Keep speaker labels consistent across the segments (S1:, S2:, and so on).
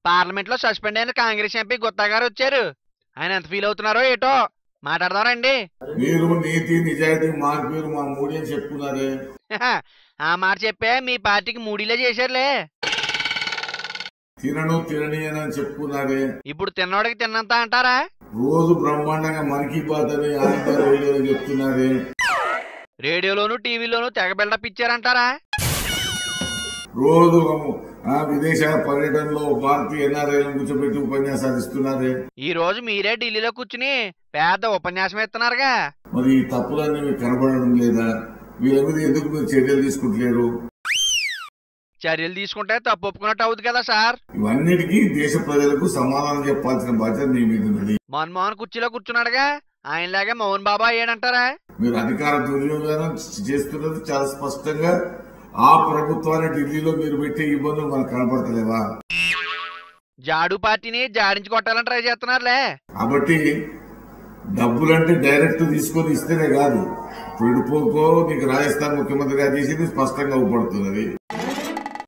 S1: Parliament లో suspend అయిన Congress MP Gutta గారు వచ్చారు. ఆయన ఎంత ఫీల్ అవుతున్నారో ఏటో మాట్లాడదామండి.
S2: మీరు నీతి నిజాయితీ మార్పు మా మూడీ అని చెప్పుకున్నారే.
S1: ఆ మాట చెప్పే మీ పార్టీకి మూడీలే చేశారులే.
S2: తినని అని చెప్పుకున్నారే.
S1: ఇప్పుడు తిన్నోడికి తిన్నంత అంటారా?
S2: రోజు బ్రహ్మాండంగా మనకి బాత్ అని రేడియోలో చెప్తున్నారే.
S1: రేడియోలోను టీవీలోను తెగ బిల్డప్ ఇచ్చారంటారా?
S2: రోజు విదేశాల పర్యటనలో భారతీయ ఎన్ఆర్ఐలను కూర్చోబెట్టి ఉపన్యాసాలు ఇస్తున్నారే.
S1: ఈ రోజు మీరే ఢిల్లీలో కూర్చుని పెద్ద ఉపన్యాసం ఇస్తున్నారుగా.
S2: మరి ఈ తప్పులన్నీ మీకు కనబడడం లేదా? వీళ్ళ మీద ఎందుకు మీరు చర్యలు తీసుకుంటలేరు?
S1: చర్యలు తీసుకుంటే తప్పు ఒప్పుకున్నట్టు అవుతుంది కదా సార్.
S2: ఇవన్నిటికీ దేశ ప్రజలకు సమాధానం చెప్పాల్సిన బాధ్యత మీ మీద ఉన్నది.
S1: మన్మోహన్ కుర్చీలో కూర్చున్నాడుగా, ఆయనలాగే మోహన్ బాబా అయ్యాడంటారా?
S2: మీరు అధికార దుర్వినియోగం చేస్తున్నది చాలా స్పష్టంగా. ఆ ప్రభుత్వాన్ని ఢిల్లీలో మీరు పెట్టే ఇబ్బందులు మనకు కనపడతలేవా?
S1: జాడు పార్టీని జాడించి కొట్టాలని ట్రై చేస్తున్నారులే.
S2: కాబట్టి డబ్బులంటే డైరెక్ట్ తీసుకొని ఇస్తేనే కాదు, పెడిపోకో నీకు రాజస్థాన్ ముఖ్యమంత్రిగా చేసింది స్పష్టంగా ఊపడుతున్నది.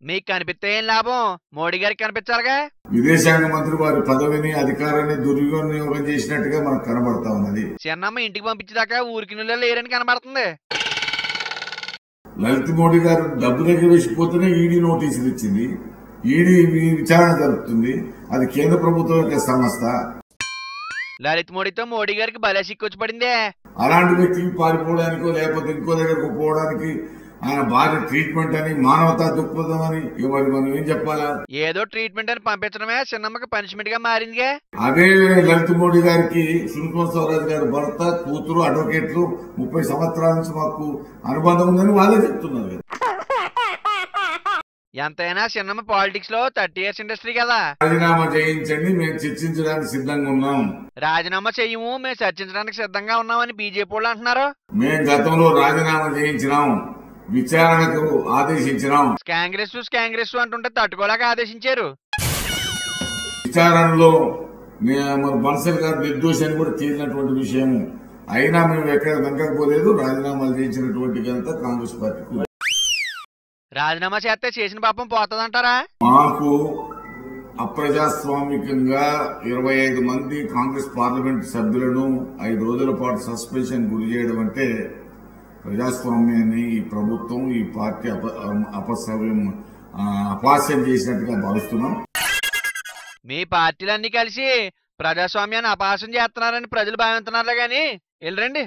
S1: మీకు కనిపిస్తే ఏం లాభం? మోడీ గారికి కనిపించాలిగా.
S2: విదేశాంగ మంత్రి వారి పదవిని అధికారాన్ని దుర్వినియోగం చేసినట్టుగా మనకు కనబడతా ఉన్నది.
S1: చిన్నమ్మ ఇంటికి పంపించేదాకా ఊరికి నువ్వు లేరని కనబడుతుంది.
S2: లలిత్ మోడీ గారు డబ్బు దగ్గర వేసిపోతేనే ఈడీ నోటీసులు ఇచ్చింది. ఈడీ విచారణ జరుపుతుంది. అది కేంద్ర ప్రభుత్వం యొక్క సంస్థ.
S1: లలిత్ మోడీతో మోడీ గారికి భలే సిక్కొచ్చి పడిందే.
S2: అలాంటి వ్యక్తికి పారిపోవడానికో లేకపోతే ఇంకో దగ్గరకు పోవడానికి ఆయన భారీ ట్రీట్మెంట్ అని, మానవతా దృక్పథం అని మరి మనం ఏం చెప్పాలా?
S1: ఏదో ట్రీట్మెంట్ అని పంపించడమే చిన్నమ్మకి పనిష్మెంట్ గా మారిందిగా.
S2: అదే లలిత్ మోడీ గారికి సుష్మా స్వరాజ్ గారి భర్త, కూతురు అడ్వకేట్లు 30 సంవత్సరాల నుంచి మాకు అనుబంధం ఉందని వాళ్ళే చెప్తున్నారు.
S1: ఎంతైనా చిన్నమ్మ పాలిటిక్స్ లో 30 years ఇండస్ట్రీ కదా.
S2: రాజీనామా చేయించండి, మేము చర్చించడానికి సిద్ధంగా ఉన్నాం.
S1: రాజీనామా చెయ్యము, మేము చర్చించడానికి సిద్ధంగా ఉన్నామని బీజేపీ వాళ్ళు అంటున్నారు.
S2: మేము గతంలో రాజీనామా చేయించినాం, విచారణకు ఆదేశించినాం.
S1: కాంగ్రెస్ అంటుంటే తట్టుకోలేక ఆదేశించారు.
S2: విచారణలో బన్సల్ గారు నిర్దోషి అని కూడా తేలినటువంటి విషయం అయినా మేము ఎక్కడ వెనకపోలేదు. రాజీనామాలు చేయించినటువంటి ఘనత కాంగ్రెస్ పార్టీకి.
S1: రాజీనామా చేస్తే చేసిన పాపం పోతుందంటారా?
S2: మాకు అప్రజాస్వామికంగా 25 మంది కాంగ్రెస్ పార్లమెంట్ సభ్యులను 5 రోజుల పాటు సస్పెన్షన్ గురి చేయడం అంటే ప్రజాస్వామ్యాన్ని ఈ ప్రభుత్వం, ఈ పార్టీ అపహాస్యం చేసినట్టుగా భావిస్తున్నాం.
S1: మీ పార్టీలన్నీ కలిసి ప్రజాస్వామ్యాన్ని అపహాస్యం చేస్తున్నారని ప్రజలు భావిస్తున్నారులే గాని వెళ్ళరండి.